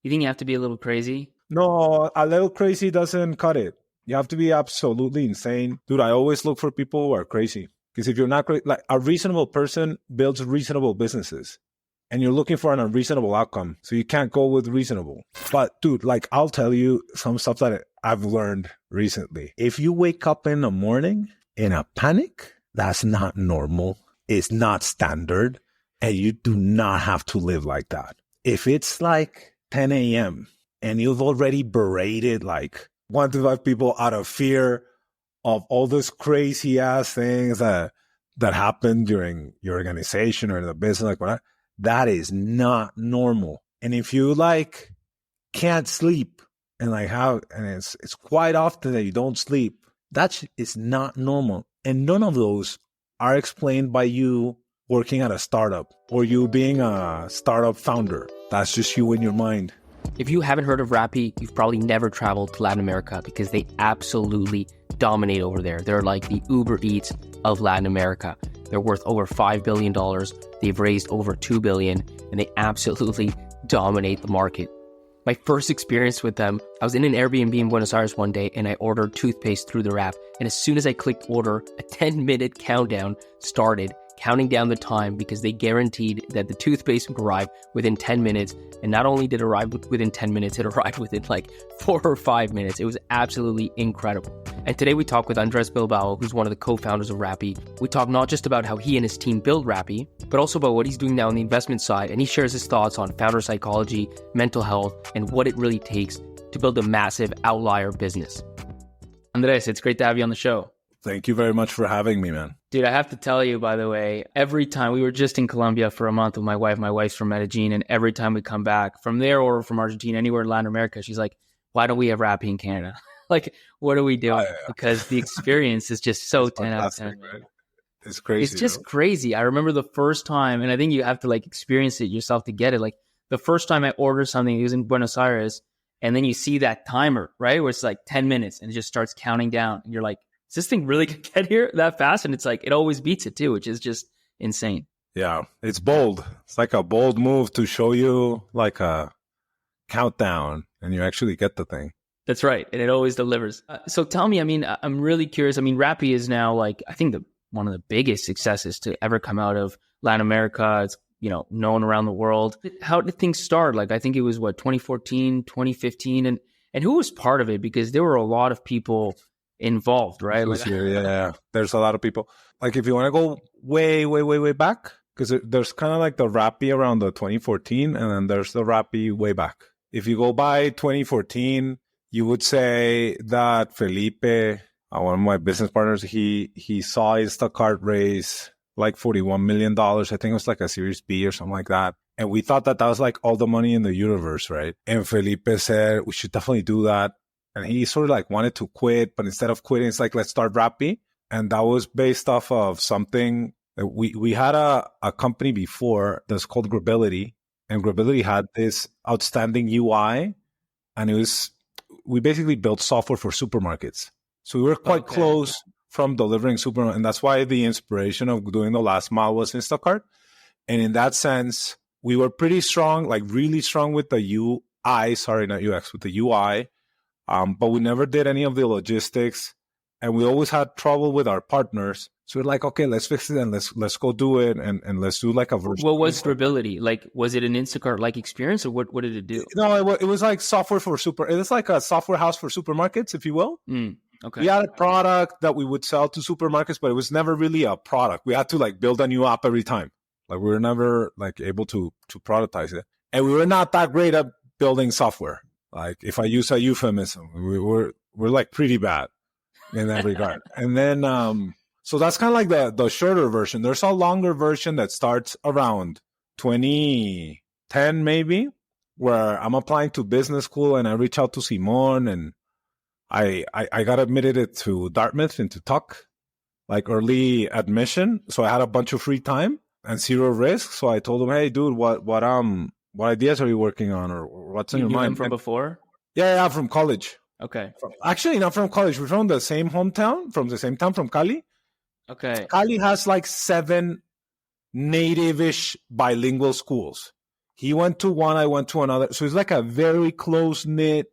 You think you have to be a little crazy? No, a little crazy doesn't cut it. You have to be absolutely insane. Dude, I always look for people who are crazy. Because if you're not like a reasonable person builds reasonable businesses. And you're looking for an unreasonable outcome. So you can't go with reasonable. But dude, like I'll tell you some stuff that I've learned recently. If you wake up in the morning in a panic, that's not normal. It's not standard. And you do not have to live like that. If it's like 10 a.m. and you've already berated like 1 to 5 people out of fear of all those crazy ass things that happen during your organization or the business, like whatever, that is not normal. And if you like can't sleep and like how, and it's quite often that you don't sleep, that is not normal. And none of those are explained by you working at a startup or you being a startup founder. That's just you in your mind. If you haven't heard of Rappi, you've probably never traveled to Latin America because they absolutely dominate over there. They're like the Uber Eats of Latin America. They're worth over $5 billion. They've raised over $2 billion, and they absolutely dominate the market. My first experience with them, I was in an Airbnb in Buenos Aires one day, and I ordered toothpaste through their app. And as soon as I clicked order, a 10-minute countdown started, counting down the time because they guaranteed that the toothpaste would arrive within 10 minutes. And not only did it arrive within 10 minutes, it arrived within like 4 or 5 minutes. It was absolutely incredible. And today we talk with Andres Bilbao, who's one of the co-founders of Rappi. We talk not just about how he and his team build Rappi, but also about what he's doing now on the investment side. And he shares his thoughts on founder psychology, mental health, and what it really takes to build a massive outlier business. Andres, it's great to have you on the show. Thank you very much for having me, man. Dude, I have to tell you, by the way, every time we were just in Colombia for a month with my wife's from Medellin, and every time we come back from there or from Argentina, anywhere in Latin America, she's like, why don't we have Rappi in Canada? Like, what are we doing? Because the experience is just so 10 out of 10. Right? It's crazy. It's just crazy. I remember the first time, and I think you have to like experience it yourself to get it. Like the first time I ordered something, it was in Buenos Aires, and then you see that timer, right? Where it's like 10 minutes and it just starts counting down. And you're like, is this thing really going to get here that fast? And it's like, it always beats it too, which is just insane. Yeah, it's bold. It's like a bold move to show you like a countdown and you actually get the thing. That's right. And it always delivers. So tell me, I mean, I'm really curious. I mean, Rappi is now like, I think one of the biggest successes to ever come out of Latin America. It's, known around the world. How did things start? Like, I think it was 2014, 2015. And who was part of it? Because there were a lot of people involved, right? Yeah. There's a lot of people. Like if you want to go way, way, way, way back, because there's kind of like the Rappi around the 2014, and then there's the Rappi way back. If you go by 2014, you would say that Felipe, one of my business partners, he saw Instacart raise like $41 million. I think it was like a Series B or something like that. And we thought that was like all the money in the universe, right? And Felipe said, we should definitely do that. And he sort of like wanted to quit, but instead of quitting, it's like, let's start Rappi. And that was based off of something. We had a company before that's called Grability. And Grability had this outstanding UI. And we basically built software for supermarkets. So we were quite close from delivering supermarkets. And that's why the inspiration of doing the last mile was Instacart. And in that sense, we were pretty strong, like really strong with the UI, sorry, not UX, with the UI. But we never did any of the logistics, and we always had trouble with our partners. So we're like, okay, let's fix it and let's go do it and let's do like a version. What was Stability? Like, was it an Instacart-like experience, or what did it do? No, it was like software for it was like a software house for supermarkets, if you will. Okay. We had a product that we would sell to supermarkets, but it was never really a product. We had to like build a new app every time. Like we were never like able to productize it, and we were not that great at building software. Like if I use a euphemism, we're like pretty bad in that regard. And then, so that's kind of like the shorter version. There's a longer version that starts around 2010 maybe, where I'm applying to business school and I reach out to Simon and I got admitted to Dartmouth into Tuck, like early admission. So I had a bunch of free time and zero risk. So I told him, hey dude, what ideas are you working on, or what's in your mind? From before? Yeah, from college. Okay. Actually, not from college. We're from the same hometown, from Cali. Okay. Cali has like 7 native-ish bilingual schools. He went to one, I went to another. So it's like a very close knit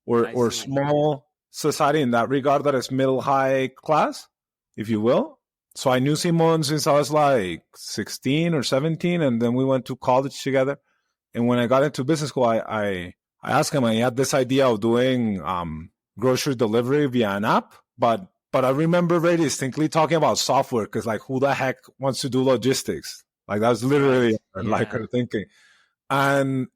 or small society in that regard, that is middle high class, if you will. So I knew Simon since I was like 16 or 17, and then we went to college together. And when I got into business school, I asked him, I had this idea of doing grocery delivery via an app, but I remember very distinctly talking about software, because like, who the heck wants to do logistics? Like, that was literally like her thinking. And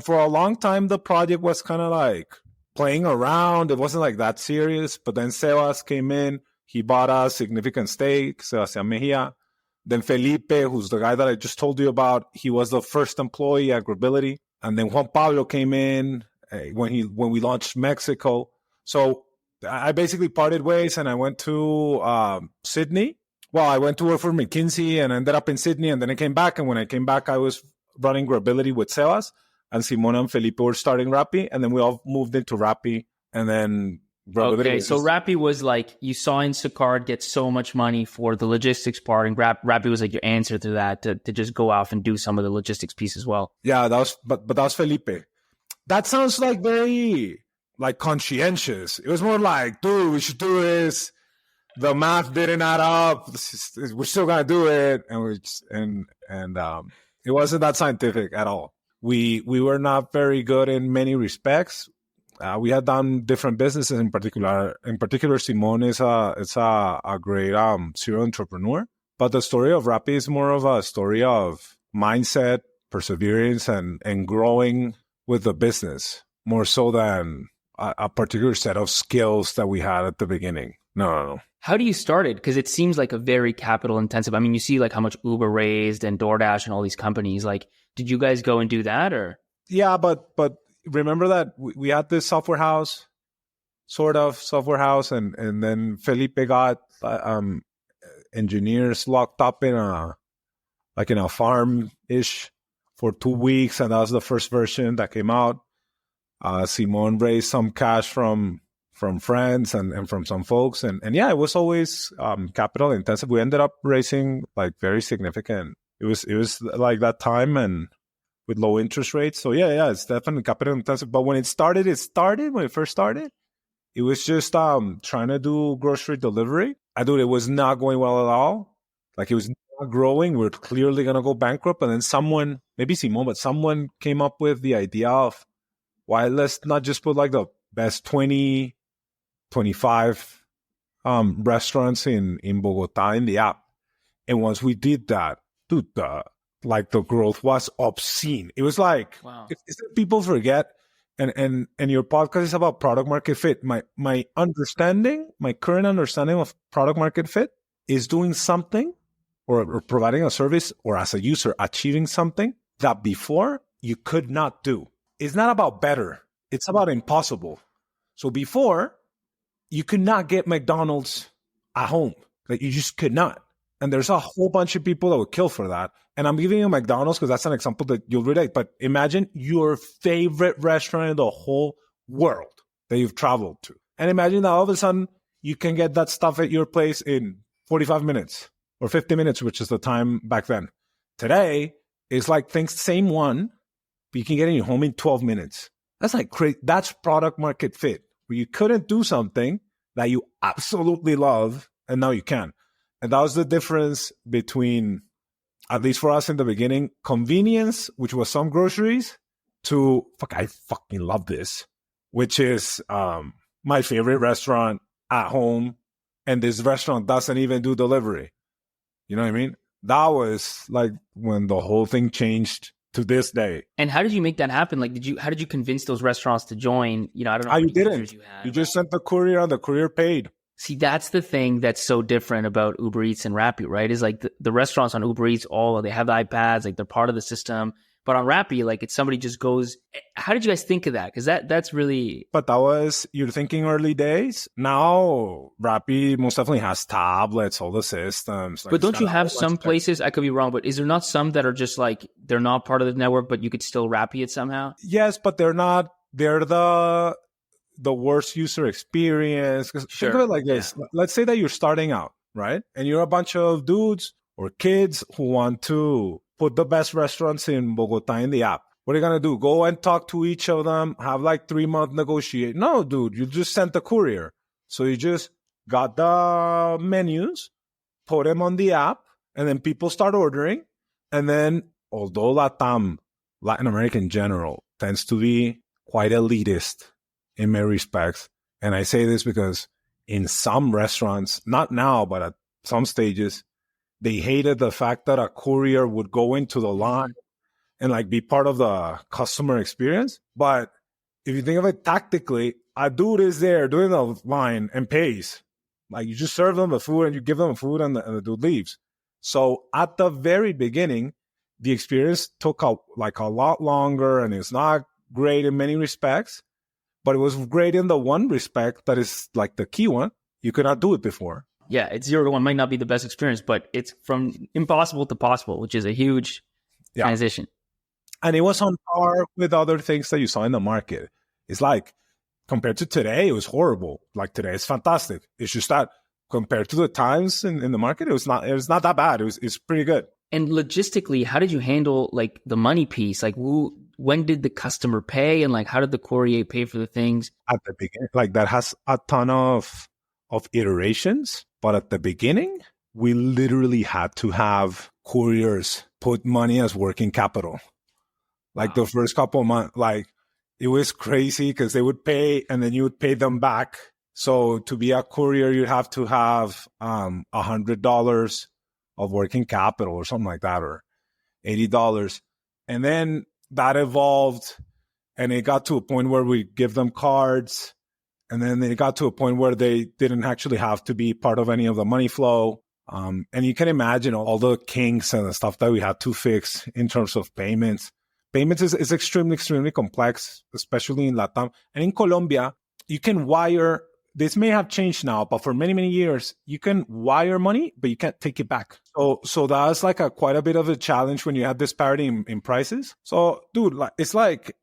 for a long time, the project was kind of like playing around. It wasn't like that serious. But then Sebas came in. He bought a significant stake, Sebastián Mejia. Then Felipe, who's the guy that I just told you about, he was the first employee at Grability. And then Juan Pablo came in when we launched Mexico. So I basically parted ways, and I went to Sydney. Well, I went to work for McKinsey and ended up in Sydney, and then I came back. And when I came back, I was running Grability with Sebas, and Simona and Felipe were starting Rappi, and then we all moved into Rappi, and then Grability. Okay, so Rappi was like, you saw Instacart get so much money for the logistics part, and Rappi was like your answer to that, to just go off and do some of the logistics piece as well. Yeah, that was, but that was Felipe. That sounds like very like conscientious. It was more like, dude, we should do this. The math didn't add up. We're still gonna do it, and it wasn't that scientific at all. We were not very good in many respects. We had done different businesses. In particular, Simon is a great serial entrepreneur. But the story of Rappi is more of a story of mindset, perseverance, and growing with the business, more so than a particular set of skills that we had at the beginning. No. How do you start it? Because it seems like a very capital intensive. I mean, you see like how much Uber raised and DoorDash and all these companies. Like, did you guys go and do that, or? Yeah, but remember that we had this software house, and then Felipe got engineers locked up in a farm-ish for 2 weeks, and that was the first version that came out. Simon raised some cash from friends and from some folks. And yeah, it was always capital intensive. We ended up raising like very significant. It was like that time and with low interest rates. So yeah, it's definitely capital intensive. But when it first started, it was just trying to do grocery delivery. It was not going well at all. Like, it was not growing. We were clearly going to go bankrupt. And then someone, maybe Simon, but someone came up with the idea of, why let's not just put like the best 20, 25 restaurants in Bogota in the app. And once we did that, dude, the growth was obscene. It was like, wow. If people forget, and your podcast is about product market fit. My current understanding of product market fit is doing something or providing a service, or as a user achieving something that before you could not do. It's not about better. It's about impossible. So before, you could not get McDonald's at home. Like, you just could not. And there's a whole bunch of people that would kill for that. And I'm giving you McDonald's because that's an example that you'll relate. But imagine your favorite restaurant in the whole world that you've traveled to. And imagine that all of a sudden you can get that stuff at your place in 45 minutes or 50 minutes, which is the time back then. Today, it's like same one, but you can get it in your home in 12 minutes. That's like crazy. That's product market fit, where you couldn't do something that you absolutely love, and now you can. And that was the difference between, at least for us in the beginning, convenience, which was some groceries, to, I fucking love this, which is my favorite restaurant at home, and this restaurant doesn't even do delivery. You know what I mean? That was like when the whole thing changed to this day. And how did you make that happen? Like, how did you convince those restaurants to join? You know, I don't know. You didn't. You just sent the courier, and the courier paid. See, that's the thing that's so different about Uber Eats and Rappi, right? Is like the restaurants on Uber Eats, they have the iPads, like they're part of the system. But on Rappi, like, it's somebody just goes. How did you guys think of that? Because that's really. But that was, you're thinking early days. Now Rappi most definitely has tablets, all the systems. Like, but don't you have some places? I could be wrong, but is there not some that are just like, they're not part of the network, but you could still Rappi it somehow? Yes, but they're not. They're the worst user experience. Sure. Think of it like this. Yeah. Let's say that you're starting out, right? And you're a bunch of dudes or kids who want to put the best restaurants in Bogota in the app. What are you going to do? Go and talk to each of them, have like 3-month negotiate? No, dude, you just sent the courier. So you just got the menus, put them on the app, and then people start ordering. And then, although LATAM, Latin America in general, tends to be quite elitist in many respects, and I say this because in some restaurants, not now, but at some stages, they hated the fact that a courier would go into the line and like be part of the customer experience. But if you think of it tactically, a dude is there doing the line and pays. Like you just serve them the food and you give them food and the dude leaves. So at the very beginning, the experience took a lot longer and it's not great in many respects, but it was great in the one respect that is like the key one. You could not do it before. Yeah, it's 0 to 1 might not be the best experience, but it's from impossible to possible, which is a huge transition. And it was on par with other things that you saw in the market. It's like, compared to today, it was horrible. Like today, it's fantastic. It's just that compared to the times in the market, it was not that bad. It's pretty good. And logistically, how did you handle like the money piece? Like when did the customer pay, and like how did the courier pay for the things? At the beginning, like that has a ton of iterations. But at the beginning, we literally had to have couriers put money as working capital. Like the first couple of months, like it was crazy because they would pay and then you would pay them back. So to be a courier, you'd have to have $100 of working capital or something like that, or $80. And then that evolved and it got to a point where we give them cards. And then it got to a point where they didn't actually have to be part of any of the money flow. And you can imagine all the kinks and the stuff that we had to fix in terms of payments. Payments is extremely, extremely complex, especially in LATAM. And in Colombia, you can wire, this may have changed now, but for many, many years, you can wire money, but you can't take it back. So that's like quite a bit of a challenge when you have disparity in prices. So, dude, it's like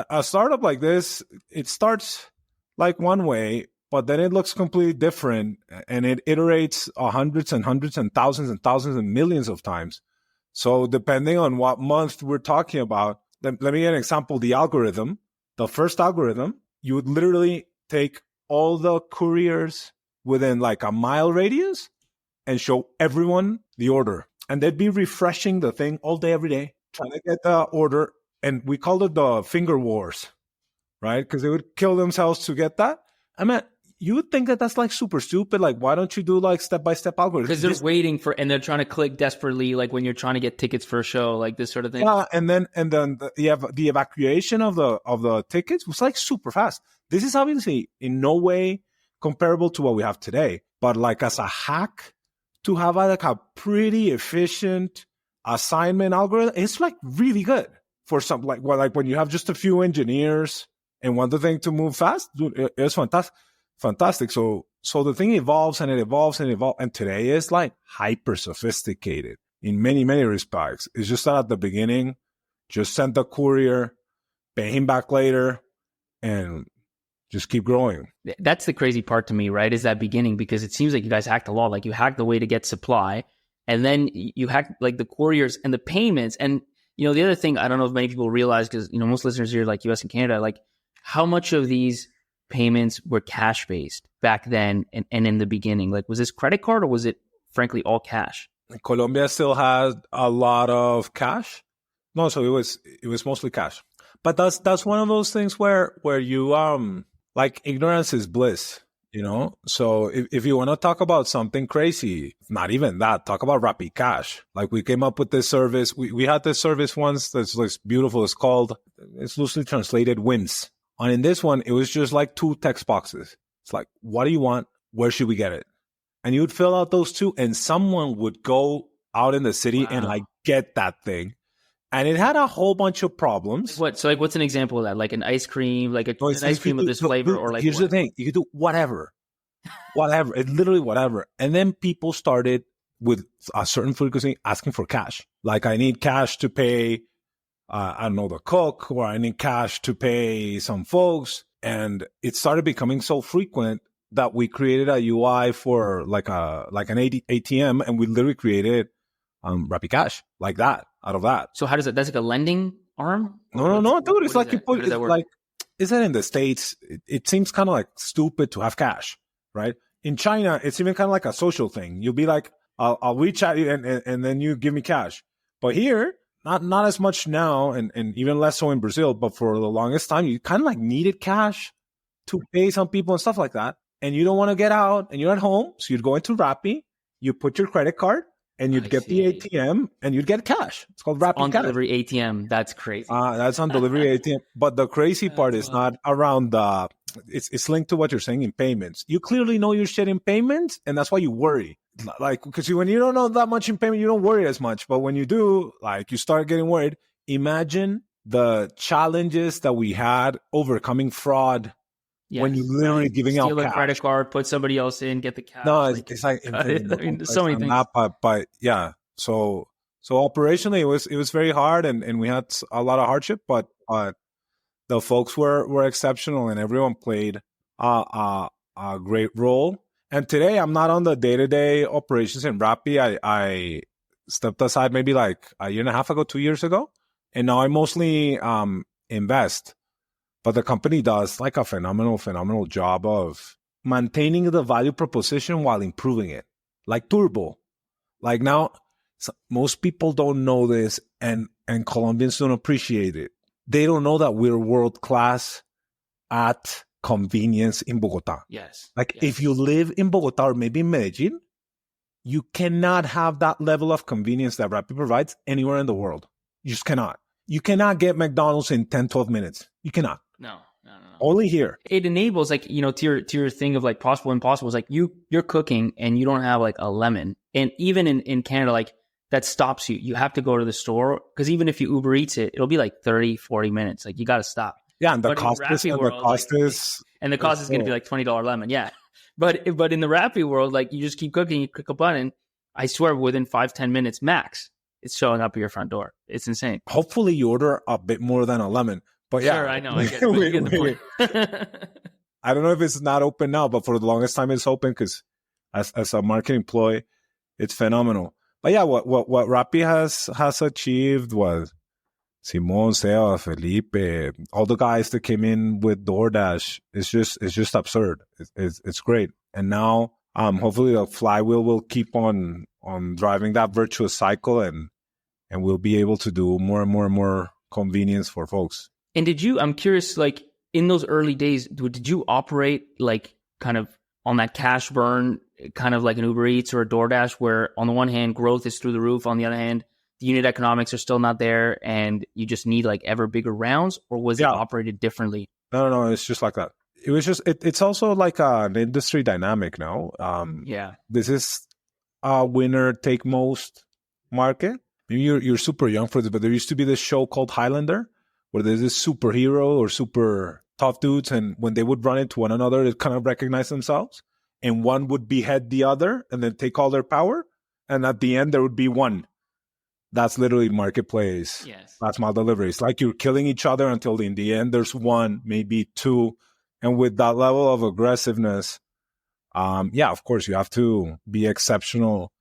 a startup like this, it starts like one way, but then it looks completely different and it iterates hundreds and hundreds and thousands and millions of times. So depending on what month we're talking about, let me give an example. The first algorithm, you would literally take all the couriers within like a mile radius and show everyone the order. And they'd be refreshing the thing all day, every day, trying to get the order. And we called it the finger wars. Right? Because they would kill themselves to get that. I mean, you would think that that's like super stupid. Like, why don't you do like step-by-step algorithms? Because they're waiting for, and they're trying to click desperately, like when you're trying to get tickets for a show, like this sort of thing. Yeah, and then the evacuation of the tickets was like super fast. This is obviously in no way comparable to what we have today, but like as a hack to have like a pretty efficient assignment algorithm, it's like really good for something like when you have just a few engineers and want the thing to move fast, dude, it's fantastic. So the thing evolves and it evolves and evolves. And today is like hyper sophisticated in many, many respects. It's just that at the beginning, just send the courier, pay him back later, and just keep growing. That's the crazy part to me, right? Is that beginning, because it seems like you guys hacked a lot. Like you hacked the way to get supply, and then you hacked like the couriers and the payments. And, you know, the other thing, I don't know if many people realize, because, you know, most listeners here, like US and Canada, like how much of these payments were cash based back then and in the beginning? Like, was this credit card or was it frankly all cash? Colombia still had a lot of cash. No, so it was mostly cash. But that's one of those things where you like ignorance is bliss, you know? So if you want to talk about something crazy, not even that, talk about RappiCash. Like we came up with this service. We had this service once that's like beautiful. It's loosely translated WIMS. And in this one, it was just like 2 text boxes. It's like, what do you want? Where should we get it? And you would fill out those 2 and someone would go out in the city and like get that thing. And it had a whole bunch of problems. What? So like, what's an example of that? Like an ice cream, like an ice cream of this flavor, or like, here's the thing. You could do whatever, it's literally whatever. And then people started with a certain frequency asking for cash. Like I need cash to pay, I don't know, the cook, or I need cash to pay some folks. And it started becoming so frequent that we created a UI for like an ATM, and we literally created RappiCash like that out of that. So how does it? That's like a lending arm? No, dude. It's like you put, How does that it's work? like, is that in the States? It seems kind of like stupid to have cash, right? In China, it's even kind of like a social thing. You'll be like, I'll WeChat you and then you give me cash. But here, not as much now, and even less so in Brazil. But for the longest time, you kind of like needed cash to pay some people and stuff like that. And you don't want to get out, and you're at home, so you'd go into Rappi, you put your credit card, and you'd get the ATM, and you'd get cash. It's called RappiCash. On delivery ATM. That's crazy. That's on delivery ATM. But the crazy part is not around the. It's linked to what you're saying in payments. You clearly know your shit in payments, and that's why you worry. Like, because when you don't know that much in payment, you don't worry as much. But when you do, like, you start getting worried. Imagine the challenges that we had overcoming fraud. Yes, when you're literally giving out cash. Steal a credit card, put somebody else in, get the cash. No, it's like I mean, there's so many things. But yeah, so operationally it was very hard, and we had a lot of hardship, but the folks were exceptional, and everyone played a great role. And today I'm not on the day-to-day operations in Rappi. I stepped aside maybe like a year and a half ago, 2 years ago, and now I mostly invest. But the company does like a phenomenal job of maintaining the value proposition while improving it. Like turbo. Like now, most people don't know this, and Colombians don't appreciate it. They don't know that we're world-class at convenience in Bogota. Yes. Like if you live in Bogota or maybe in Medellin, you cannot have that level of convenience that Rappi provides anywhere in the world. You just cannot. You cannot get McDonald's in 10, 12 minutes. You cannot. No. Only here. It enables, like, you know, to your thing of like possible impossible is like you're cooking and you don't have like a lemon. And even in Canada, like that stops you. You have to go to the store because even if you Uber Eats it, it'll be like 30, 40 minutes. Like you got to stop. Yeah, and the cost is going to be like $20 lemon. Yeah. But in the Rappi world, like you just keep cooking, you click a button. I swear within 5-10 minutes max, it's showing up at your front door. It's insane. Hopefully you order a bit more than a lemon. But yeah, sure, I know. I get the point. I don't know if it's not open now, but for the longest time it's open because as a marketing ploy, it's phenomenal. But yeah, what Rappi has achieved was Simon, Seba, Felipe, all the guys that came in with DoorDash. It's just absurd. It's great. And now, hopefully the flywheel will keep on driving that virtuous cycle, and we'll be able to do more and more convenience for folks. And I'm curious, like in those early days, did you operate like kind of on that cash burn, kind of like an Uber Eats or a DoorDash, where on the one hand, growth is through the roof. On the other hand, the unit economics are still not there and you just need like ever bigger rounds, or was it operated differently? No, it's just like that. It was just, it's also like an industry dynamic now. This is a winner take most market. Maybe you're super young for this, but there used to be this show called Highlander, where there's this superhero or super tough dudes, and when they would run into one another, they kind of recognize themselves, and one would behead the other and then take all their power, and at the end there would be one. That's literally marketplace. Yes. Last mile delivery. It's like you're killing each other until in the end there's one, maybe two, and with that level of aggressiveness, of course you have to be exceptional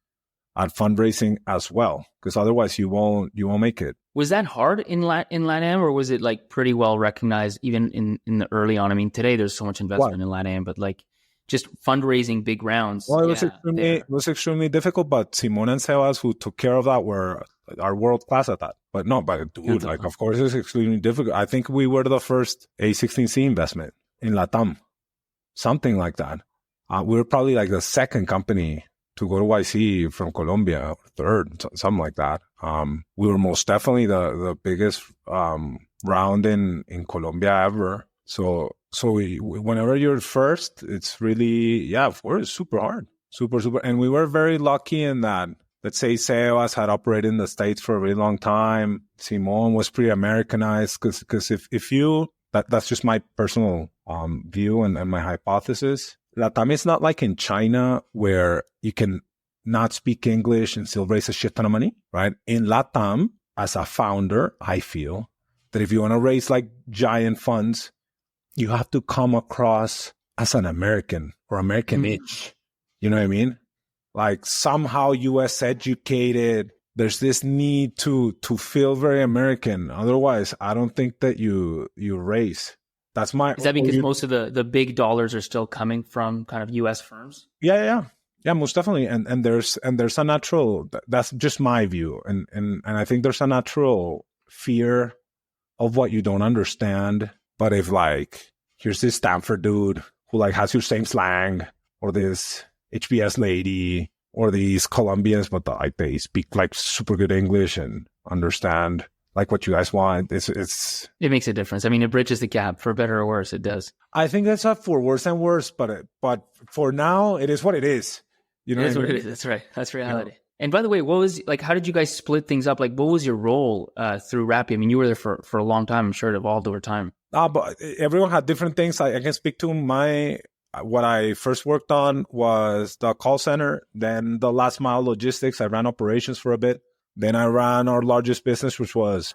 at fundraising as well, because otherwise you won't make it. Was that hard in LATAM, or was it like pretty well recognized even in the early on? I mean, today there's so much investment in LATAM, but like just fundraising big rounds. Well, it was extremely difficult, but Simon and Sebas, who took care of that, are world class at that. But dude, like of course it's extremely difficult. I think we were the first A16C investment in LATAM, something like that. We were probably like the second company to go to YC from Colombia, third, something like that. We were most definitely the biggest round in Colombia ever. So whenever you're first, it's really, of course, super hard, super. And we were very lucky in that, let's say Sebas had operated in the States for a really long time. Simon was pretty Americanized because if you, that's just my personal view and my hypothesis. LATAM is not like in China where you can not speak English and still raise a shit ton of money, right? In LATAM, as a founder, I feel that if you want to raise like giant funds, you have to come across as an American or American-ish. You know what I mean? Like somehow US educated, there's this need to feel very American. Otherwise, I don't think that you raise. That's my. Is that because most of the big dollars are still coming from kind of U.S. firms? Yeah, most definitely. And there's a natural. That's just my view, and I think there's a natural fear of what you don't understand. But if like here's this Stanford dude who like has your same slang, or this HBS lady, or these Colombians, but like they speak like super good English and understand like what you guys want. It makes a difference. I mean, it bridges the gap for better or worse. It does. I think that's not for worse and worse, but for now, it is what it is. You know, it is what it is. That's right. That's reality. Yeah. And by the way, how did you guys split things up? Like, what was your role through Rappi? I mean, you were there for a long time. I'm sure it evolved over time. But everyone had different things. I can speak to what I first worked on was the call center, then the last mile logistics. I ran operations for a bit. Then I ran our largest business, which was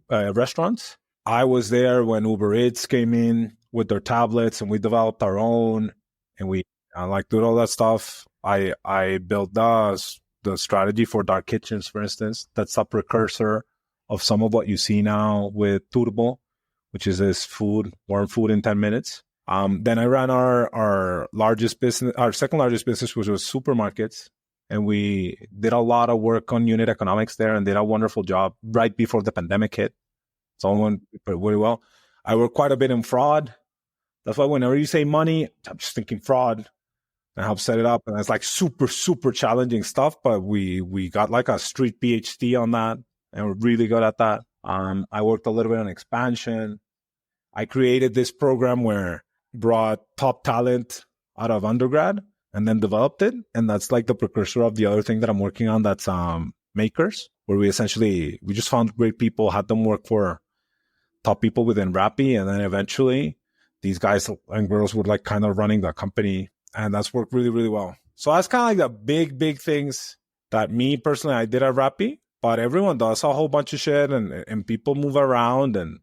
restaurants. I was there when Uber Eats came in with their tablets, and we developed our own, and we did all that stuff. I built the strategy for dark kitchens, for instance. That's a precursor of some of what you see now with Turbo, which is this warm food in 10 minutes. Then I ran our largest business, our second largest business, which was supermarkets. And we did a lot of work on unit economics there and did a wonderful job right before the pandemic hit. So it went really well. I worked quite a bit in fraud. That's why whenever you say money, I'm just thinking fraud and help set it up. And it's like super, super challenging stuff. But we got like a street PhD on that, and we're really good at that. I worked a little bit on expansion. I created this program where brought top talent out of undergrad and then developed it. And that's like the precursor of the other thing that I'm working on. That's Makers, where we just found great people, had them work for top people within Rappi. And then eventually these guys and girls were like kind of running the company. And that's worked really, really well. So that's kind of like the big, big things that me personally, I did at Rappi. But everyone does a whole bunch of shit, and people move around. And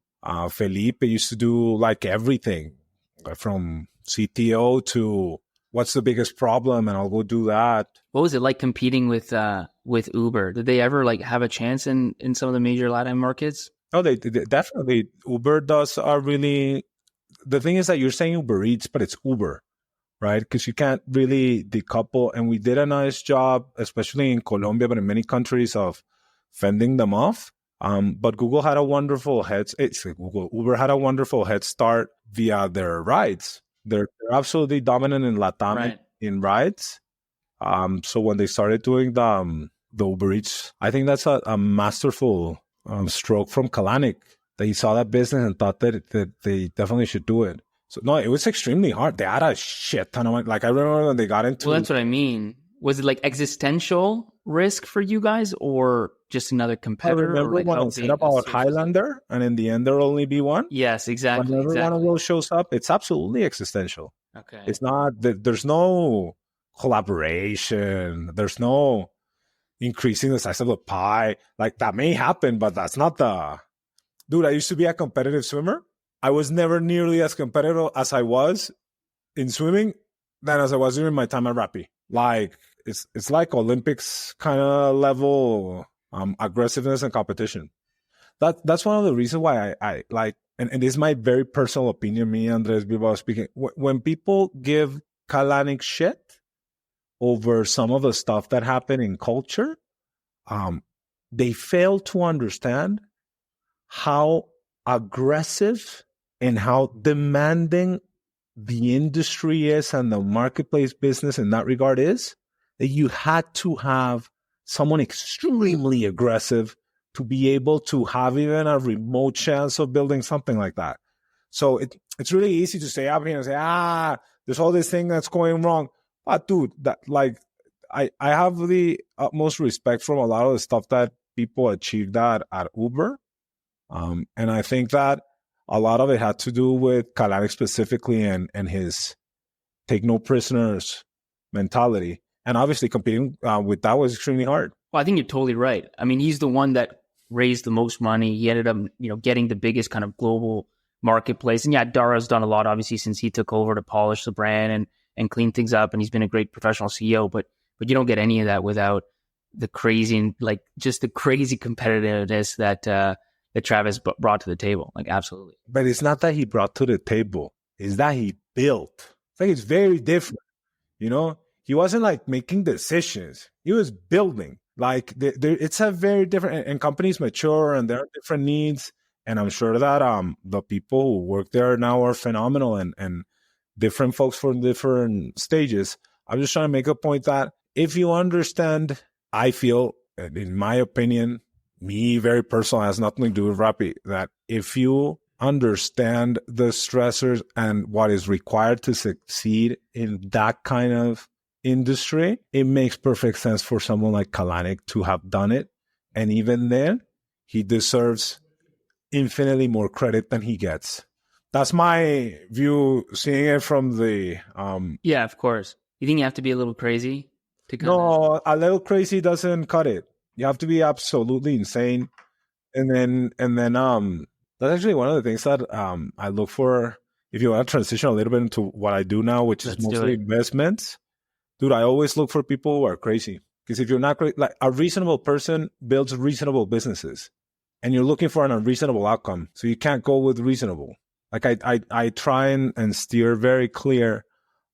Felipe used to do like everything from CTO to what's the biggest problem, and I'll go do that. What was it like competing with Uber? Did they ever like have a chance in some of the major LATAM markets? Oh, they definitely. Uber does really. The thing is that you're saying Uber Eats, but it's Uber, right? Because you can't really decouple. And we did a nice job, especially in Colombia, but in many countries, of fending them off. But Uber had a wonderful head start via their rides. They're absolutely dominant in LATAM, right, in rides. So when they started doing the Uber Eats, I think that's a masterful stroke from Kalanick. They saw that business and thought that they definitely should do it. So no, it was extremely hard. They had a shit ton of money. Like I remember when they got into. Well, that's what I mean. Was it like existential risk for you guys, or just another competitor? I remember when I said about Highlander, and in the end there'll only be one. Yes, exactly. Whenever one of those shows up, it's absolutely existential. Okay. It's not. There's no collaboration. There's no increasing the size of the pie. Like that may happen, but that's not the. Dude, I used to be a competitive swimmer. I was never nearly as competitive as I was in swimming than as I was during my time at Rappi. Like it's like Olympics kind of level aggressiveness and competition. That's one of the reasons why I like, and this is my very personal opinion, me, Andres Bilbao speaking. When people give Kalanick shit over some of the stuff that happened in culture, they fail to understand how aggressive and how demanding the industry is and the marketplace business in that regard is, that you had to have someone extremely aggressive to be able to have even a remote chance of building something like that. So it's really easy to stay up here and say, there's all this thing that's going wrong. But dude, that like I have the utmost respect from a lot of the stuff that people achieved at Uber. And I think that a lot of it had to do with Kalanick specifically and his take no prisoners mentality. And obviously competing with that was extremely hard. Well, I think you're totally right. I mean, he's the one that raised the most money. He ended up, getting the biggest kind of global marketplace. And yeah, Dara's done a lot, obviously, since he took over to polish the brand and clean things up. And he's been a great professional CEO. But you don't get any of that without the crazy, like just the crazy competitiveness that Travis brought to the table. Like, absolutely. But it's not that he brought to the table. It's that he built. It's like, it's very different. You know, he wasn't like making decisions. He was building. Like, it's a very different, and companies mature and there are different needs. And I'm sure that the people who work there now are phenomenal and different folks from different stages. I'm just trying to make a point that if you understand, I feel, in my opinion, me, very personal, has nothing to do with Rappi, that if you understand the stressors and what is required to succeed in that kind of industry, it makes perfect sense for someone like Kalanick to have done it. And even then, he deserves infinitely more credit than he gets. That's my view, seeing it from the... Yeah, of course. You think you have to be a little crazy to No, a little crazy doesn't cut it. You have to be absolutely insane. And then that's actually one of the things that I look for if you want to transition a little bit into what I do now, which is mostly investments. Dude, I always look for people who are crazy. Because if you're not crazy, like, a reasonable person builds reasonable businesses. And you're looking for an unreasonable outcome. So you can't go with reasonable. Like, I try and steer very clear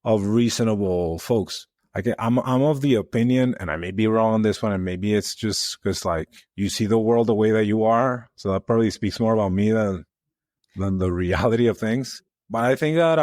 of reasonable folks. Like, I'm of the opinion, and I may be wrong on this one, and maybe it's just because, like, you see the world the way that you are. So that probably speaks more about me than the reality of things. But I think that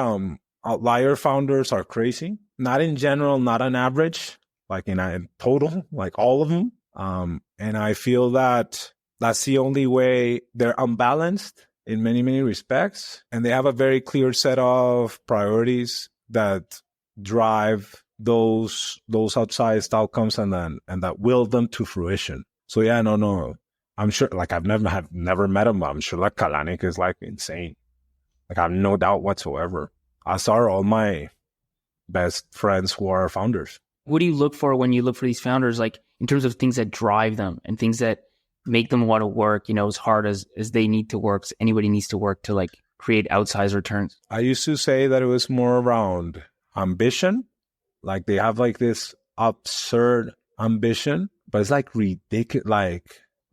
outlier founders are crazy. Not in general, not on average, like in total, like all of them. And I feel that that's the only way. They're unbalanced in many, many respects. And they have a very clear set of priorities that drive those outsized outcomes and that will them to fruition. So yeah, no. I'm sure, like, I've never met him, but I'm sure that Kalanick is like insane. Like, I have no doubt whatsoever. As are all my best friends who are founders. What do you look for when you look for these founders, like in terms of things that drive them and things that make them want to work, as hard as they need to work, as anybody needs to work to, like, create outsized returns? I used to say that it was more around ambition. Like, they have like this absurd ambition, but it's like ridiculous.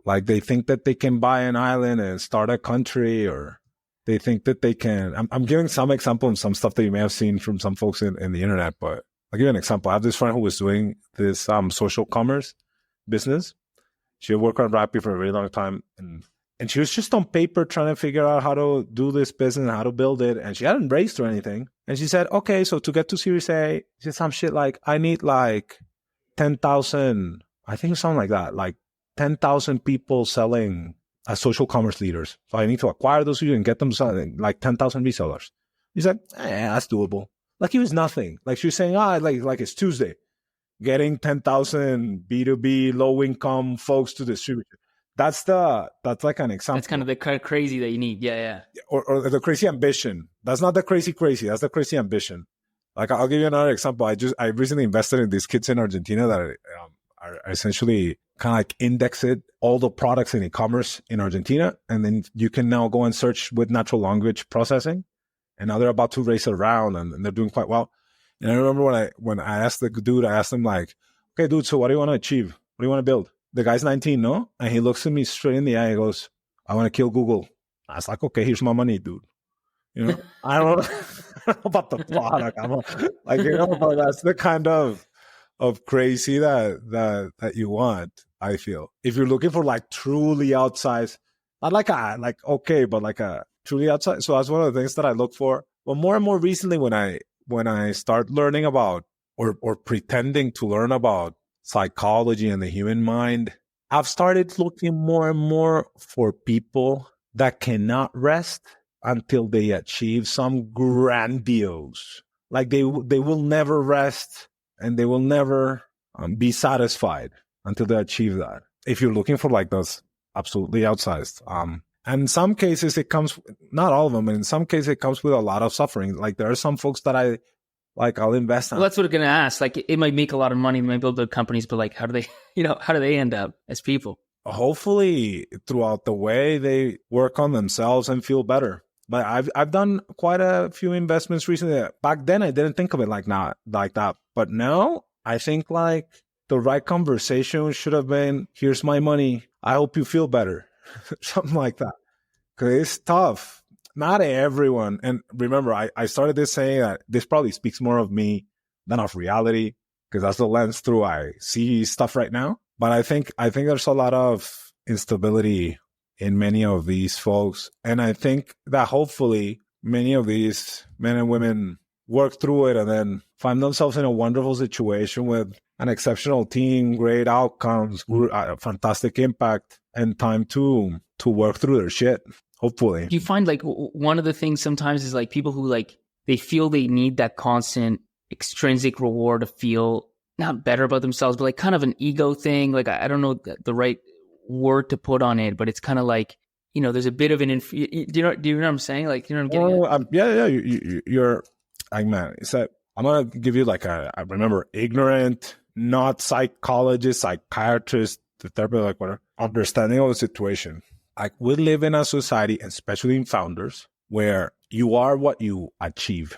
Like they think that they can buy an island and start a country, or they think that they can. I'm giving some example of some stuff that you may have seen from some folks in the internet, but I'll give you an example. I have this friend who was doing this social commerce business. She had worked on Rappi for a very long time, and she was just on paper trying to figure out how to do this business and how to build it. And she hadn't raised or anything. And she said, okay, so to get to Series A, she said some shit like, I need like 10,000, I think something like that, like 10,000 people selling as social commerce leaders. So I need to acquire those people and get them selling, like 10,000 resellers. He said, that's doable. Like, he was nothing. Like, she was saying, like it's Tuesday. Getting 10,000 B2B low income folks to distribute. That's like an example. That's kind of the crazy that you need. Yeah. Or the crazy ambition. That's not the crazy. That's the crazy ambition. Like, I'll give you another example. I recently invested in these kits in Argentina that are essentially kind of like indexed all the products in e-commerce in Argentina. And then you can now go and search with natural language processing. And now they're about to raise a round and they're doing quite well. And I remember when I asked the dude, I asked him like, okay, dude, so what do you want to achieve? What do you want to build? The guy's 19, no? And he looks at me straight in the eye and goes, I want to kill Google. I was like, okay, here's my money, dude. I don't know about the product. But that's the kind of crazy that you want, I feel. If you're looking for like truly outsized, not like okay, but like a truly outside. So that's one of the things that I look for. But more and more recently, when I start learning about or pretending to learn about psychology and the human mind, I've started looking more and more for people that cannot rest until they achieve some grandiose. Like they will never rest and they will never be satisfied until they achieve that. If you're looking for like those absolutely outsized, and in some cases it comes, not all of them, and in some cases it comes with a lot of suffering. Like there are some folks that I'll invest in. Well, that's what I'm going to ask. Like, it might make a lot of money, they might build big companies, but like, how do they end up as people? Hopefully throughout the way they work on themselves and feel better. But I've done quite a few investments recently. Back then I didn't think of it like that. But now I think like the right conversation should have been, here's my money. I hope you feel better. Something like that. Because it's tough. Not everyone. And remember, I started this saying that this probably speaks more of me than of reality, because that's the lens through I see stuff right now. But I think there's a lot of instability in many of these folks. And I think that hopefully many of these men and women work through it and then find themselves in a wonderful situation with an exceptional team, great outcomes, fantastic impact, and time to work through their shit, hopefully. Do you find like one of the things sometimes is like people who like, they feel they need that constant extrinsic reward to feel not better about themselves, but like kind of an ego thing. Like, I don't know the right word to put on it, but it's kind of like, you know, there's a bit of an, do you know what I'm saying? Like, you know what I'm getting at? Yeah. You're like, man, it's that I'm going to give you like I remember ignorant, not psychologist, psychiatrist, the therapist, like whatever, understanding of the situation. Like, we live in a society, especially in founders, where you are what you achieve.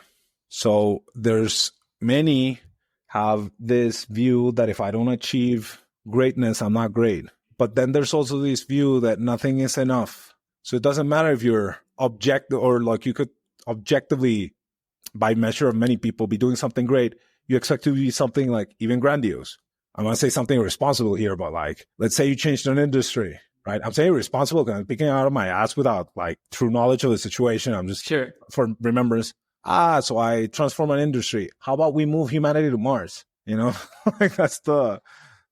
So there's many have this view that if I don't achieve greatness, I'm not great. But then there's also this view that nothing is enough. So it doesn't matter if you're objective or like you could objectively, by measure of many people, be doing something great. You expect to be something like even grandiose. I'm going to say something responsible here, but like, let's say you changed an industry, right? I'm saying responsible because I'm picking out of my ass without like true knowledge of the situation. I'm just sure for remembrance. So I transform an industry. How about we move humanity to Mars? You know, like that's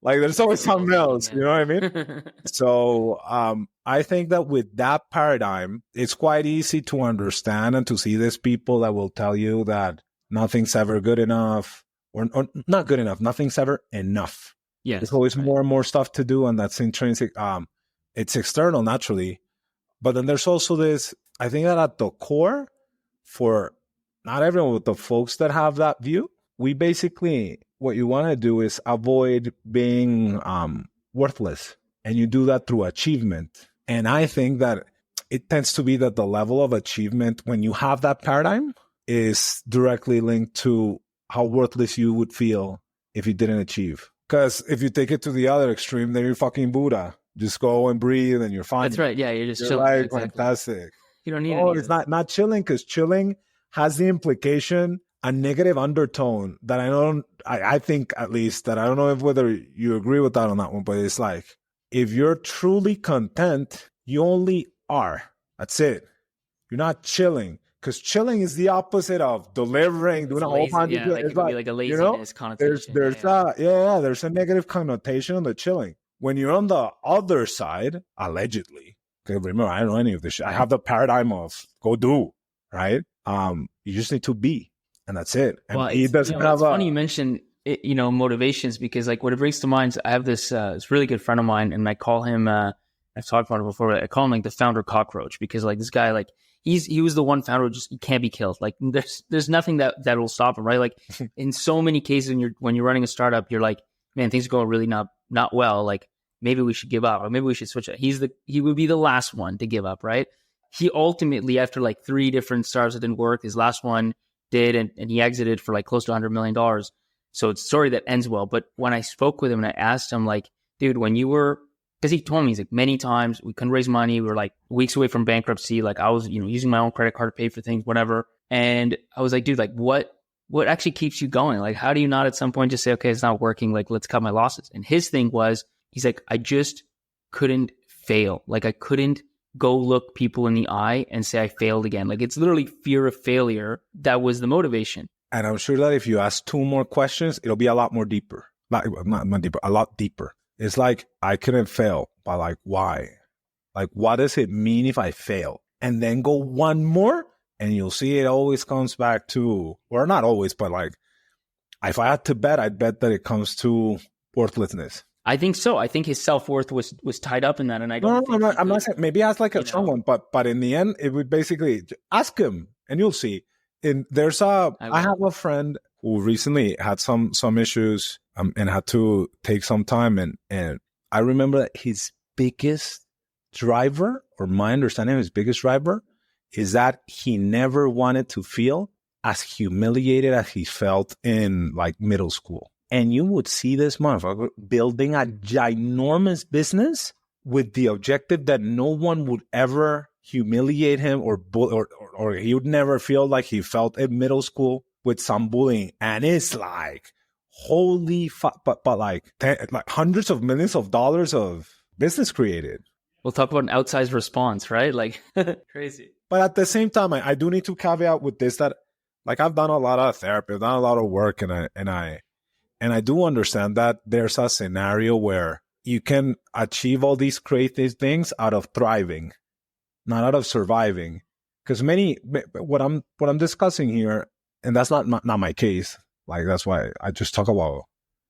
like there's always something else, you know what I mean? So I think that with that paradigm, it's quite easy to understand and to see these people that will tell you that nothing's ever good enough or not good enough. Nothing's ever enough. Yes, there's always more and more stuff to do, and that's intrinsic. It's external naturally. But then there's also this, I think that at the core for not everyone, with the folks that have that view, we basically, what you want to do is avoid being worthless. And you do that through achievement. And I think that it tends to be that the level of achievement, when you have that paradigm, is directly linked to how worthless you would feel if you didn't achieve. Because if you take it to the other extreme, then you're fucking Buddha. Just go and breathe and you're fine. That's right. Yeah, you're just chilling. Like, exactly. Fantastic. You don't need it's not chilling, because chilling has the implication, a negative undertone that I think at least, that I don't know whether you agree with that on that one, but it's like, if you're truly content, you only are. That's it. You're not chilling, because chilling is the opposite of delivering, doing a whole bunch of it could be like a laziness connotation. There's a negative connotation on the chilling. When you're on the other side, allegedly, because remember, I don't know any of this shit. I have the paradigm of go do, right? You just need to be, and that's it. And well, he doesn't have it's funny you mentioned it, motivations, because like what it brings to mind is I have this really good friend of mine, and I call him I've talked about it before, but I call him like the founder cockroach, because like this guy, like he was the one founder who he can't be killed. Like there's nothing that will stop him, right? Like in so many cases when you're running a startup, you're like, man, things are going really not well. Like maybe we should give up, or maybe we should switch it. He would be the last one to give up, right? He ultimately, after like 3 different startups that didn't work, his last one did, and he exited for like close to $100 million. So it's a story that ends well. But when I spoke with him and I asked him, like, dude, when you were, because he told me, he's like, many times we couldn't raise money. We were like weeks away from bankruptcy. Like I was, using my own credit card to pay for things, whatever. And I was like, dude, like what actually keeps you going? Like, how do you not at some point just say, okay, it's not working. Like, let's cut my losses. And his thing was, he's like, I just couldn't fail. Like I couldn't go look people in the eye and say I failed again. Like it's literally fear of failure. That was the motivation. And I'm sure that if you ask 2 more questions, it'll be a lot more deeper. Not deeper, a lot deeper. It's like, I couldn't fail, but like, why? Like, what does it mean if I fail? And then go 1 more, and you'll see it always comes back to, or not always, but like, if I had to bet, I'd bet that it comes to worthlessness. I think so. I think his self-worth was tied up in that, and I don't. No, I'm not saying, maybe ask like a strong one, but in the end, it would basically ask him, and you'll see. I have a friend who recently had some issues and had to take some time, and I remember that his biggest driver, or my understanding of his biggest driver, is that he never wanted to feel as humiliated as he felt in like middle school. And you would see this motherfucker building a ginormous business with the objective that no one would ever humiliate him or he would never feel like he felt in middle school with some bullying. And it's like, holy fuck, but like hundreds of millions of dollars of business created. We'll talk about an outsized response, right? Like crazy. But at the same time, I do need to caveat with this that like I've done a lot of therapy, I've done a lot of work, and I do understand that there's a scenario where you can achieve all these creative things out of thriving, not out of surviving. Because what I'm discussing here, and that's not my case. Like that's why I just talk about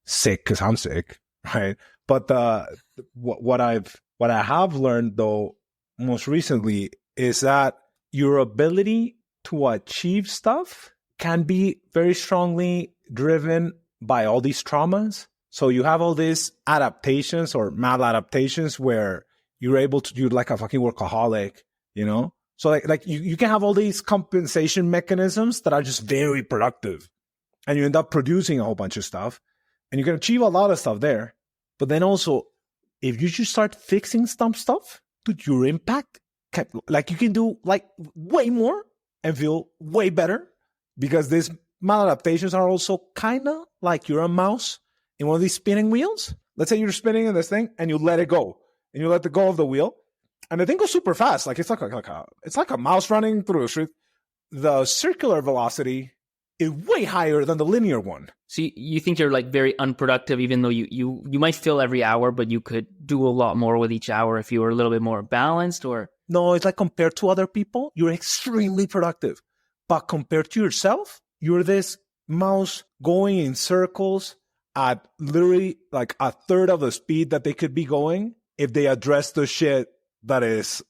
sick because I'm sick, right? But what I have learned though most recently is that your ability to achieve stuff can be very strongly driven by all these traumas. So you have all these adaptations or maladaptations where you're able to do like a fucking workaholic, you know? So like you can have all these compensation mechanisms that are just very productive, and you end up producing a whole bunch of stuff, and you can achieve a lot of stuff there. But then also, if you just start fixing some stuff, dude, your impact like you can do like way more and feel way better, because these maladaptations are also kind of like you're a mouse in one of these spinning wheels. Let's say you're spinning in this thing and you let it go, and you let the go of the wheel, and the thing goes super fast. Like it's like a mouse running through a street. The circular velocity is way higher than the linear one. So you think you're like very unproductive, even though you might fill every hour, but you could do a lot more with each hour if you were a little bit more balanced? Or no, it's like compared to other people, you're extremely productive. But compared to yourself, you're this mouse going in circles at literally like a third of the speed that they could be going if they address the shit that is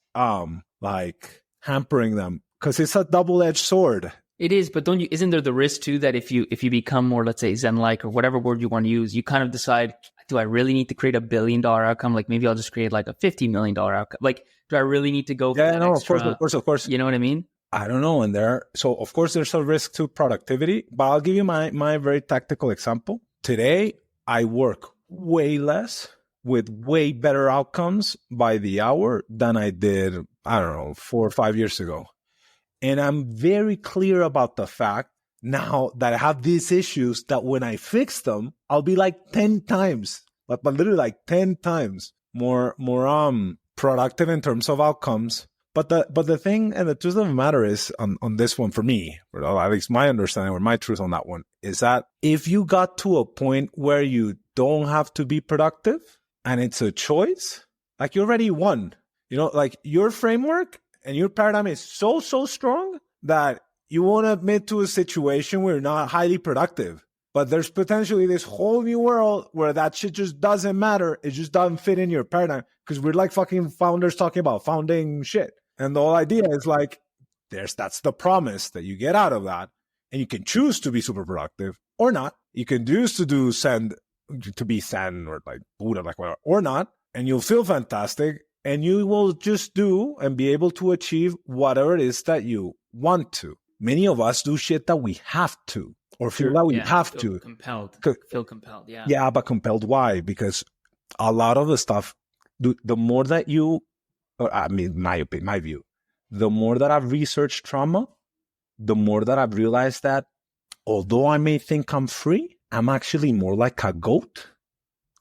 like hampering them. Because it's a double-edged sword. It is, but isn't there the risk too that if you become more, let's say, Zen-like or whatever word you want to use, you kind of decide, do I really need to create $1 billion outcome? Like maybe I'll just create like a $50 million outcome. Like, do I really need to go for that extra? Of course. You know what I mean? I don't know. So of course there's a risk to productivity, but I'll give you my very tactical example. Today, I work way less with way better outcomes by the hour than I did, I don't know, 4 or 5 years ago. And I'm very clear about the fact now that I have these issues that when I fix them, I'll be like 10 times, but literally like 10 times more productive in terms of outcomes. But the thing and the truth of the matter is on this one for me, or at least my understanding or my truth on that one, is that if you got to a point where you don't have to be productive and it's a choice, like you already won. You know, like your framework and your paradigm is so strong that you won't admit to a situation where you're not highly productive. But there's potentially this whole new world where that shit just doesn't matter. It just doesn't fit in your paradigm, because we're like fucking founders talking about founding shit. And the whole idea is like, that's the promise that you get out of that. And you can choose to be super productive or not. You can choose to be Zen or like Buddha, like whatever, or not. And you'll feel fantastic. And you will just do and be able to achieve whatever it is that you want to. Many of us do shit that we have to, or feel that we have to. Feel compelled, yeah. Yeah, but compelled why? Because a lot of the stuff, the more that you, I mean, my opinion, my view, the more that I've researched trauma, the more that I've realized that although I may think I'm free, I'm actually more like a goat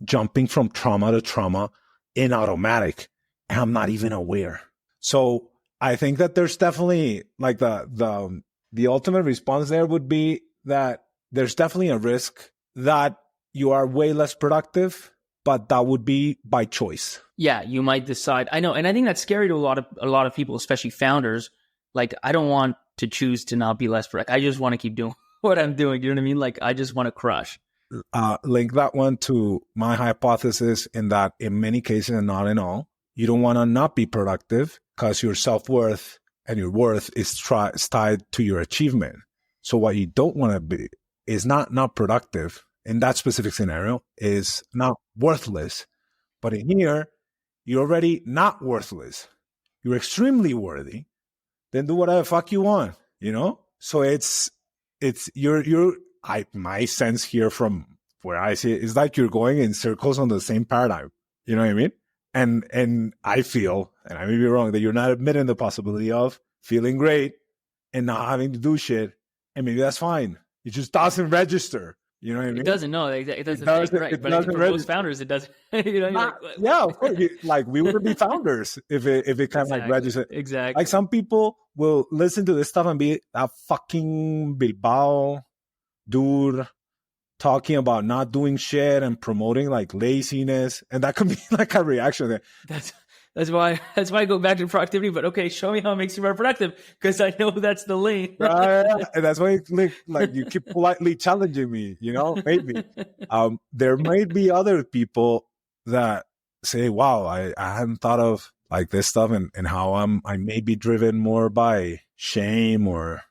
jumping from trauma to trauma in automatic. And I'm not even aware. So I think that there's definitely like the ultimate response there would be that there's definitely a risk that you are way less productive, but that would be by choice. Yeah, you might decide. I know, and I think that's scary to a lot of people, especially founders. Like, I don't want to choose to not be less productive. I just want to keep doing what I'm doing. You know what I mean? Like, I just want to crush. Link that one to my hypothesis in that in many cases, and not in all, you don't want to not be productive because your self-worth and your worth is tied to your achievement. So what you don't want to be is not productive in that specific scenario, is not worthless. But in here, you're already not worthless. You're extremely worthy. Then do whatever the fuck you want, you know? So it's my sense here from where I see it, it's like you're going in circles on the same paradigm. You know what I mean? And I feel, and I may be wrong, that you're not admitting the possibility of feeling great and not having to do shit. And maybe that's fine. It just doesn't register. You know what I mean? It doesn't. No, it doesn't. Right. But I think for most founders, it doesn't. Yeah, of course. Like we wouldn't be founders if it kind of like registered. Exactly. Like some people will listen to this stuff and be a fucking Bilbao dude talking about not doing shit and promoting like laziness, and that could be like a reaction there. That's why I go back to productivity. But okay, show me how it makes you more productive, because I know that's the lane. And that's why like you keep politely challenging me. You know, maybe there might be other people that say, "Wow, I hadn't thought of like this stuff," and how I may be driven more by shame or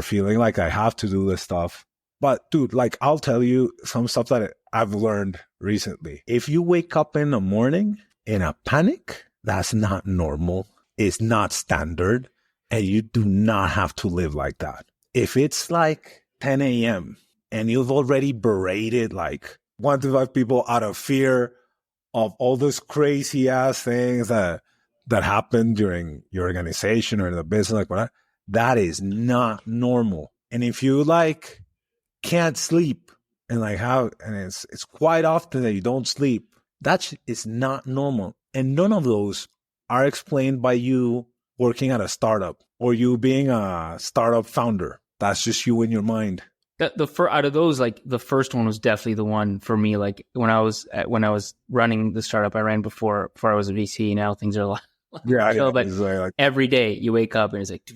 feeling like I have to do this stuff. But dude, like I'll tell you some stuff that I've learned recently. If you wake up in the morning in a panic, that's not normal. It's not standard. And you do not have to live like that. If it's like 10 a.m. and you've already berated like 1 to 5 people out of fear of all those crazy ass things that happen during your organization or the business, like whatever, that is not normal. And if you like can't sleep and like it's quite often that you don't sleep, that is not normal. And none of those are explained by you working at a startup or you being a startup founder. That's just you in your mind. Out of those, like the first one was definitely the one for me. Like when I was running the startup I ran before I was a VC. Now things are a lot chill, but like, every day you wake up and it's like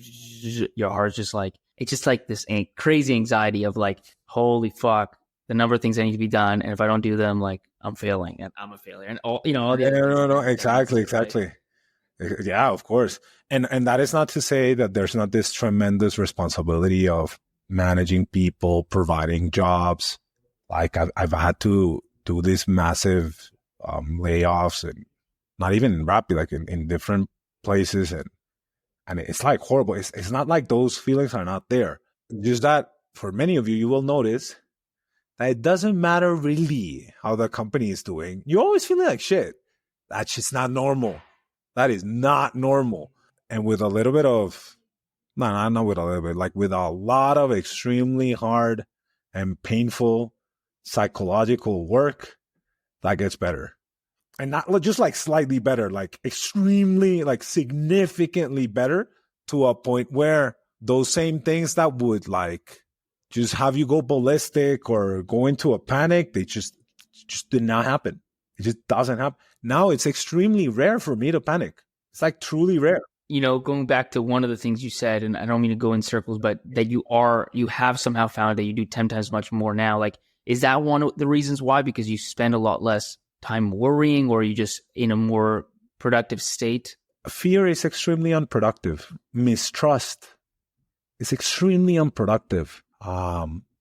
your heart's just like, it's just like this crazy anxiety of like, holy fuck, the number of things that need to be done, and if I don't do them, like I'm failing and I'm a failure, and all all the no, exactly. Right? Yeah, of course. And that is not to say that there's not this tremendous responsibility of managing people, providing jobs. Like I've had to do these massive layoffs, and not even in Rappi, like in different places, and it's like horrible. It's not like those feelings are not there. Just that for many of you, you will notice that it doesn't matter really how the company is doing. You're always feeling like shit. That's just not normal. That is not normal. And with a little bit of, not with a little bit, like with a lot of extremely hard and painful psychological work, that gets better. And not just like slightly better, like extremely, like significantly better, to a point where those same things that would like just have you go ballistic or go into a panic, they just did not happen. It just doesn't happen. Now it's extremely rare for me to panic. It's like truly rare. You know, going back to one of the things you said, and I don't mean to go in circles, but that you have somehow found that you do 10 times much more now. Like, is that one of the reasons why? Because you spend a lot less time worrying, or are you just in a more productive state? Fear is extremely unproductive. Mistrust is extremely unproductive.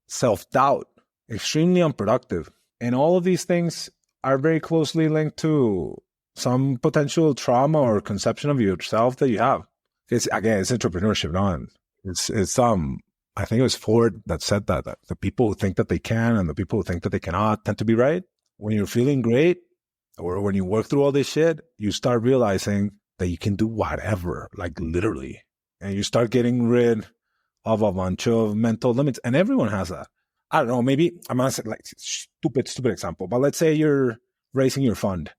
Self-doubt, extremely unproductive. And all of these things are very closely linked to some potential trauma or conception of yourself that you have. It's entrepreneurship, no? It's I think it was Ford that said that the people who think that they can and the people who think that they cannot tend to be right. When you're feeling great, or when you work through all this shit, you start realizing that you can do whatever, like literally. And you start getting rid of a bunch of mental limits. And everyone has that. I don't know, maybe I'm going to say like stupid example, but let's say you're raising your fund,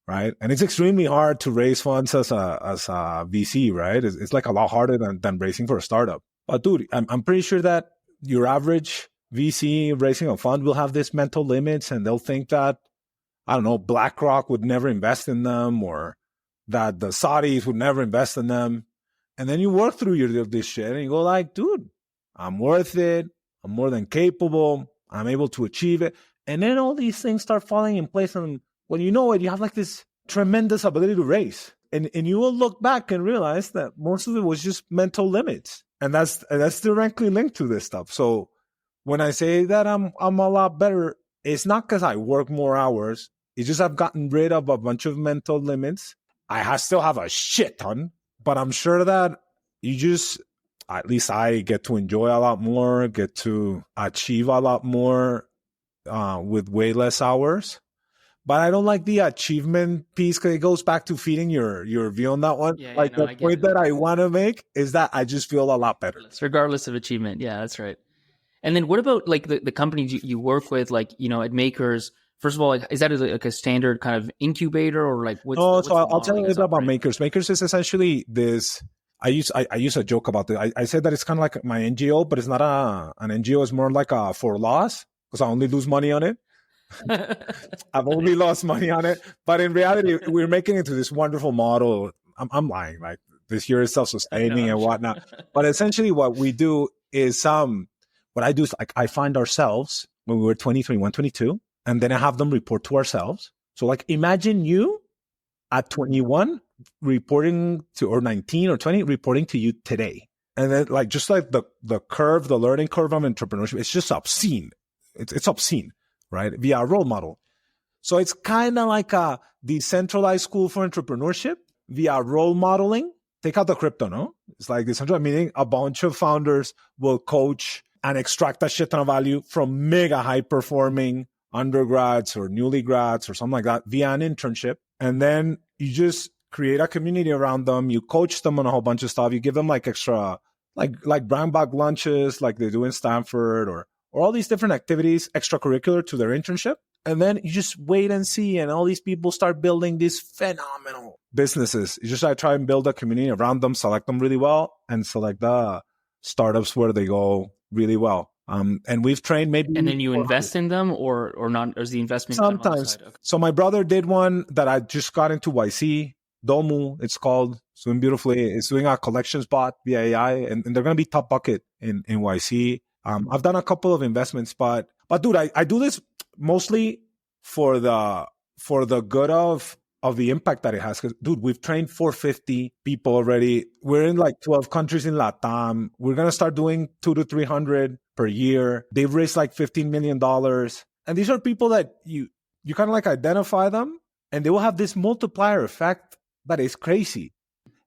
right? And it's extremely hard to raise funds as a VC, right? It's like a lot harder than raising for a startup. But dude, I'm pretty sure that your average VC raising a fund will have this mental limits, and they'll think that, I don't know, BlackRock would never invest in them, or that the Saudis would never invest in them. And then you work through this shit and you go like, dude, I'm worth it. I'm more than capable. I'm able to achieve it. And then all these things start falling in place. And when you know it, you have like this tremendous ability to raise. And you will look back and realize that most of it was just mental limits. And that's directly linked to this stuff. So when I say that I'm a lot better, it's not because I work more hours. It's just I've gotten rid of a bunch of mental limits. I still have a shit ton, but I'm sure that at least I get to enjoy a lot more, get to achieve a lot more with way less hours. But I don't like the achievement piece because it goes back to feeding your view on that one. Yeah, Like no, the I get point it. that I want to make is that I just feel a lot better. Regardless of achievement. Yeah, that's right. And then what about like the companies you work with, like, at Makers? First of all, like, is that like a standard kind of incubator, or like what's So the I'll tell model you a you little guys bit about operate? Makers. Makers is essentially this. I use a joke about it. I said that it's kind of like my NGO, but it's not an NGO. It's more like a for loss because I only lose money on it. I've only lost money on it, but in reality, we're making it to this wonderful model. I'm lying, like this year is self-sustaining and whatnot. But essentially, what we do is what I do is like I find ourselves when we were 20, 21, 22, and then I have them report to ourselves. So like imagine you at 21 reporting to, or 19 or 20 reporting to you today, and then like just like the learning curve of entrepreneurship, it's just obscene. It's obscene, right? Via a role model. So it's kind of like a decentralized school for entrepreneurship via role modeling. Take out the crypto, no? It's like decentralized, meaning a bunch of founders will coach and extract a shit ton of value from mega high performing undergrads or newly grads or something like that via an internship. And then you just create a community around them. You coach them on a whole bunch of stuff. You give them like extra, like brown bag lunches, like they do in Stanford, or all these different activities extracurricular to their internship. And then you just wait and see. And all these people start building these phenomenal businesses. You just try and build a community around them, select them really well, and select the startups where they go really well. And we've trained maybe. And then you invest in them or not? Or is the investment kind of on the Sometimes. side? Okay. So my brother did one that I just got into YC. Domu, it's called. It's doing beautifully. It's doing a collections bot via AI, and they're going to be top bucket in YC. I've done a couple of investments, but dude, I do this mostly for the good of the impact that it has. Because dude, we've trained 450 people already. We're in like 12 countries in LATAM. We're gonna start doing 200 to 300 per year. They've raised like $15 million, and these are people that you kind of like identify them, and they will have this multiplier effect that is crazy.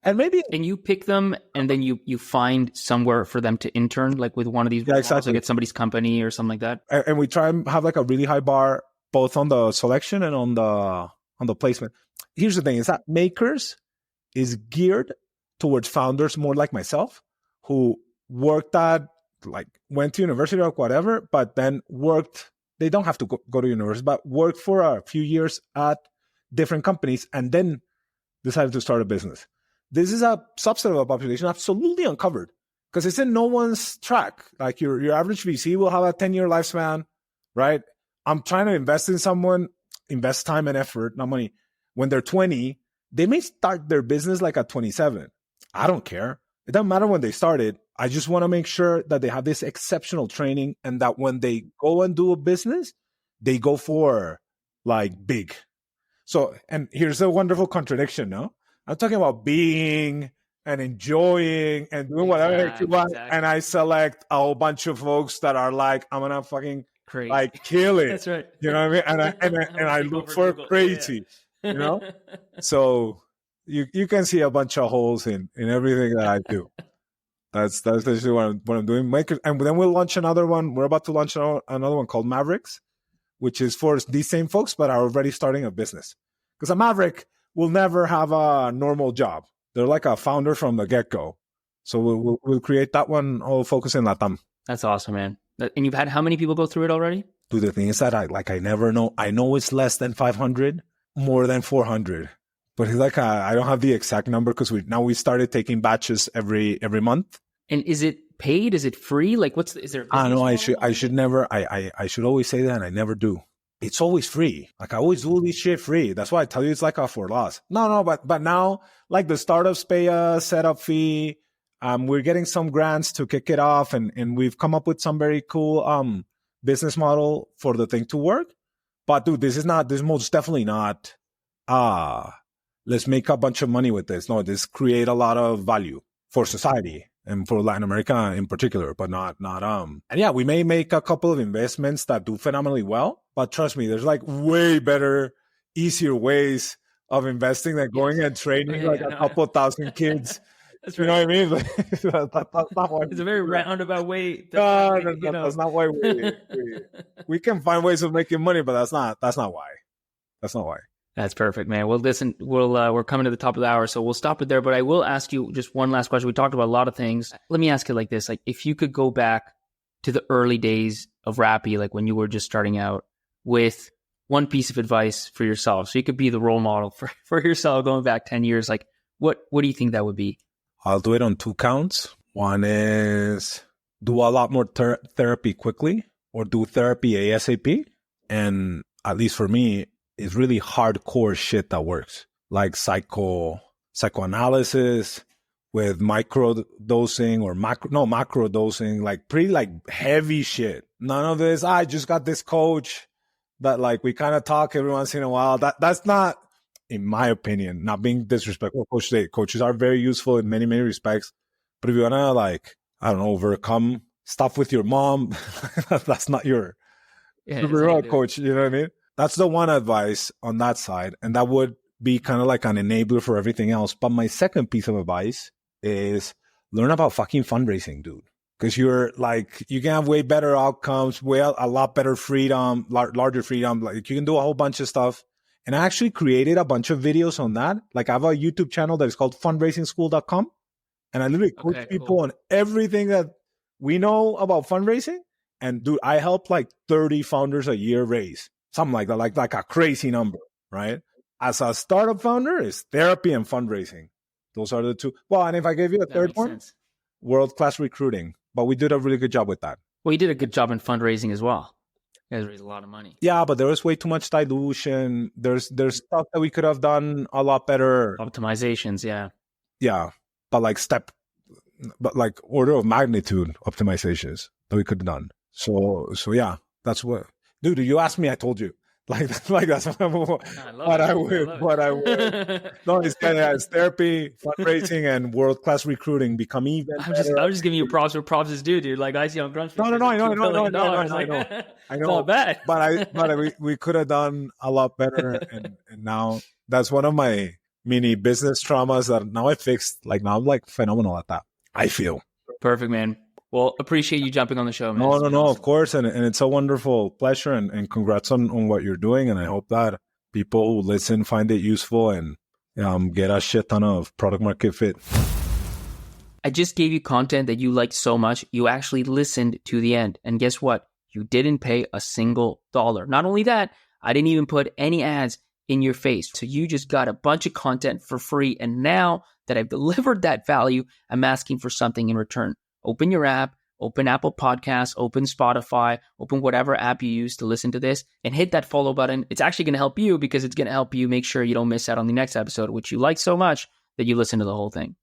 And maybe you pick them, and then you find somewhere for them to intern, like with one of these. Yeah, exactly. Like at somebody's company or something like that. And we try and have like a really high bar, both on the selection and on the placement. Here's the thing: is that Makers is geared towards founders more like myself, who went to university or whatever, but then worked. They don't have to go to university, but worked for a few years at different companies, and then decided to start a business. This is a subset of a population absolutely uncovered because it's in no one's track. Like your average VC will have a 10-year lifespan, right? I'm trying to invest in someone, invest time and effort, not money. When they're 20, they may start their business like at 27. I don't care. It doesn't matter when they started. I just want to make sure that they have this exceptional training and that when they go and do a business, they go for like big. So, and here's a wonderful contradiction, no? I'm talking about being and enjoying and doing whatever you want. Exactly. And I select a whole bunch of folks that are like, I'm going to fucking crazy. Like kill it. That's right. You know what I mean? And I look for Google. Crazy, you know? So you can see a bunch of holes in everything that I do. That's basically what I'm doing. And then we'll launch another one. We're about to launch another one called Mavericks, which is for these same folks, but are already starting a business. Because a Maverick will never have a normal job. They're like a founder from the get-go. So we'll create that one, all focus in LATAM. That's awesome, man. And you've had how many people go through it already? Dude, the thing is that I never know. I know it's less than 500, more than 400. But it's like I don't have the exact number because we started taking batches every month. And is it paid? Is it free? Like is there? I know I should never. I should always say that, and I never do. It's always free. Like I always do this shit free. That's why I tell you it's like a for loss. No, but now like the startups pay a setup fee. We're getting some grants to kick it off, and we've come up with some very cool business model for the thing to work. But dude, this is most definitely not let's make a bunch of money with this. No, this create a lot of value for society and for Latin America in particular, but not and yeah, we may make a couple of investments that do phenomenally well, but trust me, there's like way better, easier ways of investing than going and training a couple thousand kids That's You right. know what I mean? That's not why. It's a very roundabout way. No, that's not why we can find ways of making money, but that's not why. That's not why. That's perfect, man. Well, listen, we're coming to the top of the hour, so we'll stop it there. But I will ask you just one last question. We talked about a lot of things. Let me ask it like this: like, if you could go back to the early days of Rappi, like when you were just starting out, with one piece of advice for yourself, so you could be the role model for yourself going back 10 years, like what do you think that would be? I'll do it on 2 counts. One is do a lot more therapy quickly, or do therapy ASAP. And at least for me, it's really hardcore shit that works, like psychoanalysis with micro dosing or macro dosing, like pretty like heavy shit. None of this. I just got this coach that like we kind of talk every once in a while. That's not, in my opinion, not being disrespectful. Coaches are very useful in many, many respects. But if you want to like, I don't know, overcome stuff with your mom, that's not your real coach. You know what I mean? That's the one advice on that side. And that would be kind of like an enabler for everything else. But my second piece of advice is learn about fucking fundraising, dude. Because you're like, you can have way better outcomes, a lot better freedom, larger freedom. Like you can do a whole bunch of stuff. And I actually created a bunch of videos on that. Like I have a YouTube channel that is called fundraisingschool.com. And I literally coach people on everything that we know about fundraising. And dude, I help like 30 founders a year raise. Something like that, like a crazy number, right? As a startup founder, it's therapy and fundraising. Those are the two. Well, and if I gave you a third one, world-class recruiting. But we did a really good job with that. Well, you did a good job in fundraising as well. You guys raised a lot of money. Yeah, but there was way too much dilution. There's stuff that we could have done a lot better. Optimizations, yeah. Yeah, but like order of magnitude optimizations that we could have done. So yeah, that's what. Dude, you asked me, I told you. Like that's what I would. No, it's therapy, fundraising, and world-class recruiting become even better. I'm just giving you props where props is due, dude. Like I see on Grunge. No, I know. Not bad. But we could have done a lot better, and now that's one of my mini business traumas that now I fixed. Like now I'm like phenomenal at that. I feel perfect, man. Well, appreciate you jumping on the show, man. No, awesome. Of course. And it's a wonderful pleasure and congrats on what you're doing. And I hope that people who listen find it useful and get a shit ton of product market fit. I just gave you content that you liked so much. You actually listened to the end. And guess what? You didn't pay a single dollar. Not only that, I didn't even put any ads in your face. So you just got a bunch of content for free. And now that I've delivered that value, I'm asking for something in return. Open your app, open Apple Podcasts, open Spotify, open whatever app you use to listen to this, and hit that follow button. It's actually going to help you because it's going to help you make sure you don't miss out on the next episode, which you like so much that you listen to the whole thing.